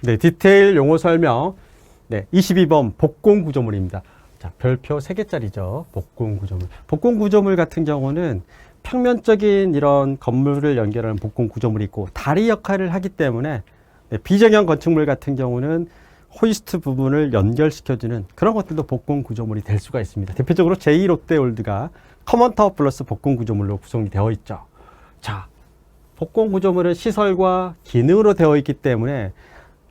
네, 디테일 용어 설명. 네, 22번 복공 구조물입니다. 자, 별표 3개짜리죠. 복공 구조물. 복공 구조물 같은 경우는 평면적인 이런 건물을 연결하는 복공 구조물이 있고 다리 역할을 하기 때문에 네, 비정형 건축물 같은 경우는 호이스트 부분을 연결시켜주는 그런 것들도 복공 구조물이 될 수가 있습니다. 대표적으로 제2롯데월드가 커먼타워 플러스 복공 구조물로 구성이 되어 있죠. 자, 복공 구조물은 시설과 기능으로 되어 있기 때문에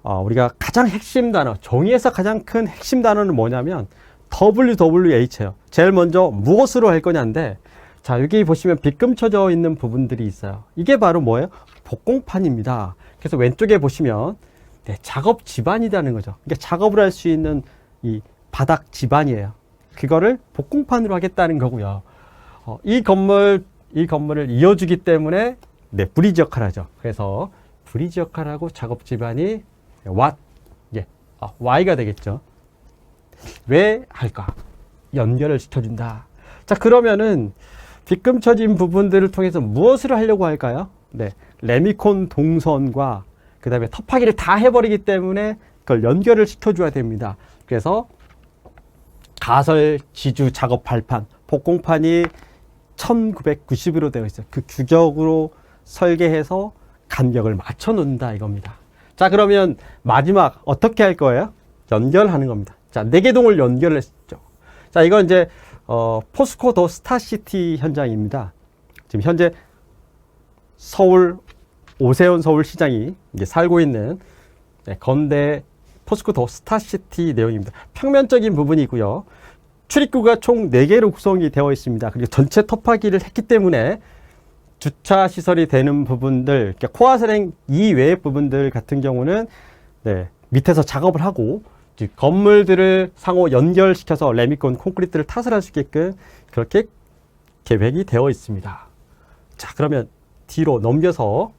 우리가 가장 핵심 단어, 정의에서 가장 큰 핵심 단어는 뭐냐면 WWH예요. 제일 먼저 무엇으로 할 거냐인데, 자, 여기 보시면 빗금쳐져 있는 부분들이 있어요. 이게 바로 뭐예요? 복공판입니다. 그래서 왼쪽에 보시면 네, 작업 지반이라는 거죠. 그러니까 작업을 할 수 있는 이 바닥 지반이에요. 그거를 복공판으로 하겠다는 거고요. 이 건물을 이어주기 때문에 네, 브리지 역할을 하죠. 그래서 브리지 역할을 하고 작업 지반이 Y가 되겠죠. 왜 할까? 연결을 시켜준다. 자, 그러면은 빗금쳐진 부분들을 통해서 무엇을 하려고 할까요? 네, 레미콘 동선과 그 다음에 터파기를 다 해버리기 때문에 그걸 연결을 시켜줘야 됩니다. 그래서 가설 지주 작업 발판, 복공판이 1990으로 되어 있어요. 그 규격으로 설계해서 간격을 맞춰 놓는다 이겁니다. 자, 그러면 마지막 어떻게 할 거예요? 연결하는 겁니다. 자, 4개 동을 연결을 했죠. 자, 이건 이제 포스코 더 스타시티 현장입니다. 지금 현재 서울 오세훈 서울시장이 이제 살고 있는 건대 포스코 더 스타시티 내용입니다. 평면적인 부분이고요. 출입구가 총 4개로 구성이 되어 있습니다. 그리고 전체 터파기를 했기 때문에 주차 시설이 되는 부분들, 그러니까 코아선행 이외의 부분들 같은 경우는 네, 밑에서 작업을 하고 건물들을 상호 연결시켜서 레미콘 콘크리트를 탓을 할 수 있게끔 그렇게 계획이 되어 있습니다. 자, 그러면 뒤로 넘겨서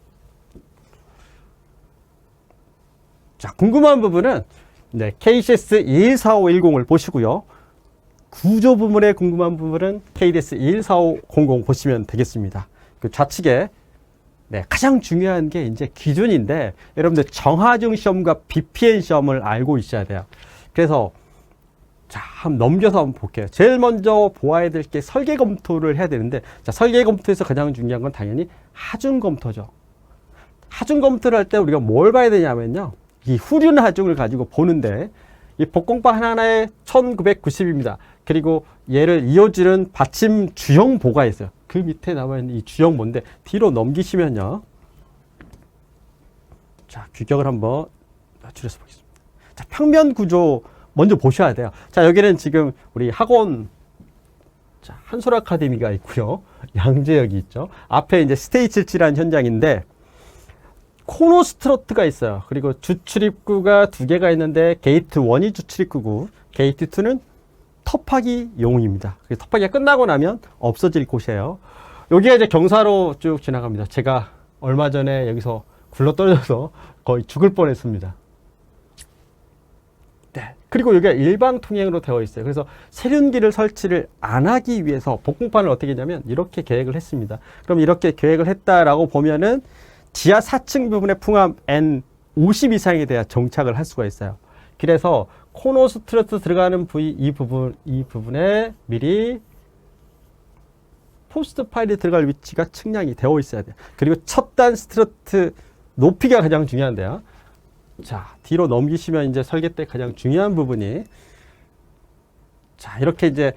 자, 궁금한 부분은 네, KCS 214510을 보시고요. 구조 부분에 궁금한 부분은 KDS 214500 보시면 되겠습니다. 그 좌측에 네, 가장 중요한 게 이제 기준인데 여러분들 정하중 시험과 BPN 시험을 알고 있어야 돼요. 그래서 자, 한번 넘겨서 한번 볼게요. 제일 먼저 보아야 될 게 설계 검토를 해야 되는데, 자, 설계 검토에서 가장 중요한 건 당연히 하중 검토죠. 하중 검토를 할 때 우리가 뭘 봐야 되냐면요, 이 후륜 하중을 가지고 보는데 이 복공판 하나에 1990입니다. 그리고 얘를 이어주는 받침 주형보가 있어요. 그 밑에 나와 있는 이 주형보인데 뒤로 넘기시면요, 자, 규격을 한번 줄여서 보겠습니다. 자, 평면 구조 먼저 보셔야 돼요. 자, 여기는 지금 우리 학원, 자, 한솔 아카데미가 있고요. 양재역이 있죠. 앞에 이제 스테이 77한 현장인데 코너 스트러트가 있어요. 그리고 주출입구가 2개가 있는데 게이트 1이 주출입구고 게이트 2는 터파기 용입니다. 터파기가 끝나고 나면 없어질 곳이에요. 여기가 이제 경사로 쭉 지나갑니다. 제가 얼마 전에 여기서 굴러 떨어져서 거의 죽을 뻔했습니다. 네. 그리고 여기가 일방 통행으로 되어 있어요. 그래서 세륜기를 설치를 안 하기 위해서 복공판을 어떻게 했냐면 이렇게 계획을 했습니다. 그럼 이렇게 계획을 했다라고 보면은 지하 4층 부분에 풍압 N50 이상에 대한 정착을 할 수가 있어요. 그래서 코너 스트러트 들어가는 부위 이 부분에 미리 포스트 파일이 들어갈 위치가 측량이 되어 있어야 돼요. 그리고 첫 단 스트러트 높이가 가장 중요한데요. 자, 뒤로 넘기시면 이제 설계 때 가장 중요한 부분이, 자, 이렇게 이제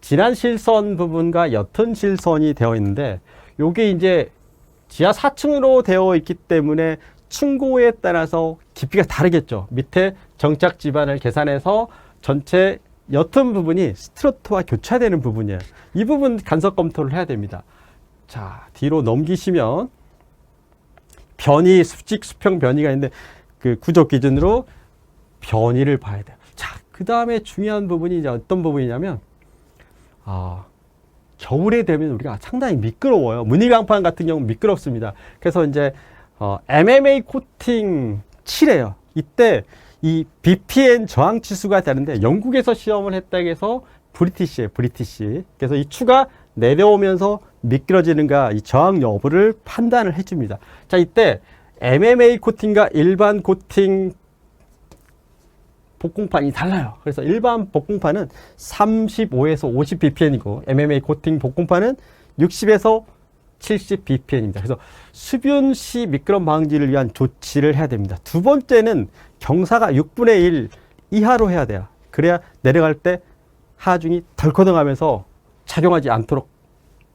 진한 실선 부분과 옅은 실선이 되어 있는데 요게 이제 지하 4층으로 되어 있기 때문에 층고에 따라서 깊이가 다르겠죠. 밑에 정착 지반을 계산해서 전체 옅은 부분이 스트러트와 교차되는 부분이에요. 이 부분 간섭 검토를 해야 됩니다. 자, 뒤로 넘기시면 변이, 수직, 수평 변이가 있는데 그 구조 기준으로 변이를 봐야 돼요. 자, 그 다음에 중요한 부분이 이제 어떤 부분이냐면, 겨울에 되면 우리가 상당히 미끄러워요. 무늬강판 같은 경우는 미끄럽습니다. 그래서 이제 MMA 코팅 칠해요. 이때 이 BPN 저항 치수가 다른데 영국에서 시험을 했다고 해서 브리티시예요. 브리티시. 그래서 이 추가 내려오면서 미끄러지는가 이 저항 여부를 판단을 해줍니다. 자, 이때 MMA 코팅과 일반 코팅 복공판이 달라요. 그래서 일반 복공판은 35에서 50 bpm이고 MMA 코팅 복공판은 60에서 70 bpm입니다. 그래서 수분 시 미끄럼 방지를 위한 조치를 해야 됩니다. 두 번째는 경사가 6분의 1 이하로 해야 돼요. 그래야 내려갈 때 하중이 덜커덩하면서 작용하지 않도록,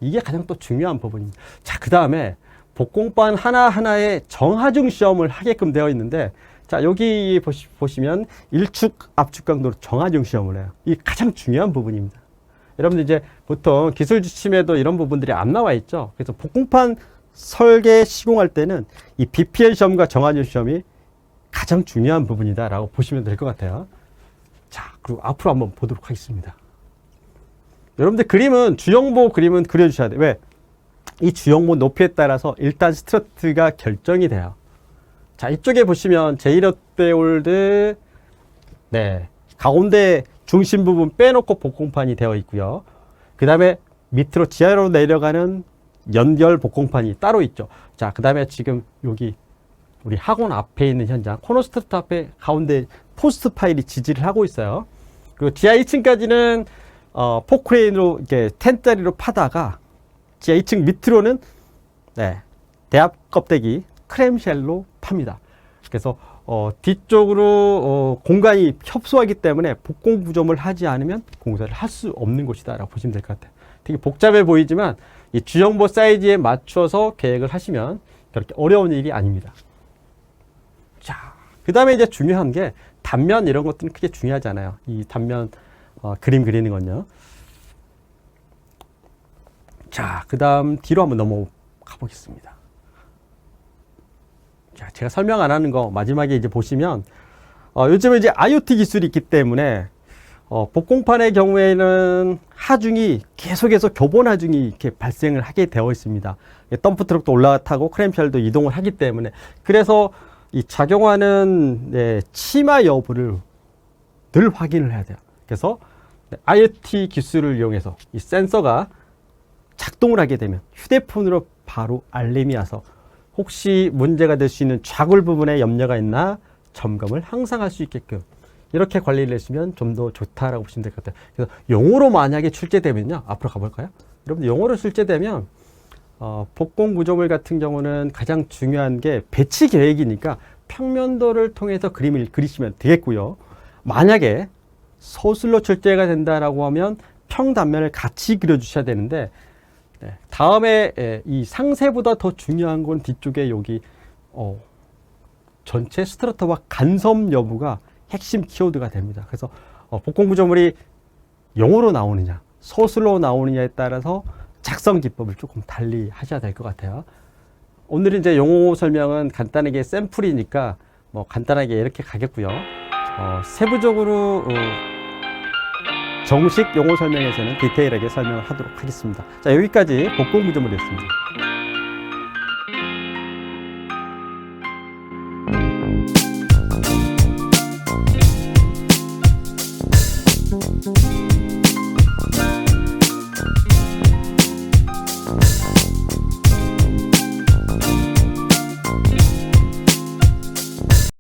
이게 가장 또 중요한 부분입니다. 자, 그 다음에 복공판 하나하나에 정하중 시험을 하게끔 되어 있는데, 자, 여기 보시면 일축 압축 강도로 정하중 시험을 해요. 이 가장 중요한 부분입니다. 여러분들 이제 보통 기술 지침에도 이런 부분들이 안 나와 있죠. 그래서 복공판 설계 시공할 때는 이 BPL 시험과 정하중 시험이 가장 중요한 부분이다라고 보시면 될 것 같아요. 자, 그리고 앞으로 한번 보도록 하겠습니다. 여러분들 그림은, 주영보 그림은 그려주셔야 돼요. 왜? 이 주영보 높이에 따라서 일단 스트러트가 결정이 돼요. 자, 이쪽에 보시면 제이롯데올드, 네, 가운데 중심 부분 빼놓고 복공판이 되어 있고요. 그 다음에 밑으로 지하로 내려가는 연결 복공판이 따로 있죠. 자, 그 다음에 지금 여기 우리 학원 앞에 있는 현장, 코너스트러트 앞에 가운데 포스트 파일이 지지를 하고 있어요. 그리고 지하 2층까지는 포크레인으로 이렇게 텐짜리로 파다가 지하 2층 밑으로는 대합 껍데기 크렘쉘로 팝니다. 그래서 뒤쪽으로 공간이 협소하기 때문에 복공 구조물 하지 않으면 공사를 할 수 없는 곳이다 라고 보시면 될 것 같아요. 되게 복잡해 보이지만 이 주영보 사이즈에 맞춰서 계획을 하시면 그렇게 어려운 일이 아닙니다. 자, 그 다음에 이제 중요한 게 단면, 이런 것들은 크게 중요하지 않아요. 이 단면 그림 그리는 건요. 자, 그 다음 뒤로 한번 넘어가 보겠습니다. 자, 제가 설명 안 하는 거 마지막에 이제 보시면 요즘에 이제 IoT 기술이 있기 때문에 복공판의 경우에는 하중이 계속해서 교본 하중이 이렇게 발생을 하게 되어 있습니다. 덤프 트럭도 올라타고 크램쉘도 이동을 하기 때문에, 그래서 이 작용하는 치마 여부를 늘 확인을 해야 돼요. 그래서 IoT 기술을 이용해서 이 센서가 작동을 하게 되면 휴대폰으로 바로 알림이 와서 혹시 문제가 될 수 있는 좌굴 부분에 염려가 있나 점검을 항상 할 수 있게끔 이렇게 관리를 했으면 좀 더 좋다라고 보시면 될 것 같아요. 그래서 용어로 만약에 출제되면요, 앞으로 가볼까요? 여러분, 용어로 출제되면 복공 구조물 같은 경우는 가장 중요한 게 배치 계획이니까 평면도를 통해서 그림을 그리시면 되겠고요. 만약에 서술로 출제가 된다라고 하면 평단면을 같이 그려주셔야 되는데, 다음에 이 상세보다 더 중요한 건 뒤쪽에 여기 전체 스트러터와 간섭 여부가 핵심 키워드가 됩니다. 그래서 복공 구조물이 영어로 나오느냐 서술로 나오느냐에 따라서 작성 기법을 조금 달리 하셔야 될 것 같아요. 오늘은 이제 용어 설명은 간단하게 샘플이니까 뭐 간단하게 이렇게 가겠고요. 세부적으로 정식 용어 설명에서는 디테일하게 설명을 하도록 하겠습니다. 자, 여기까지 복공 구조물이었습니다.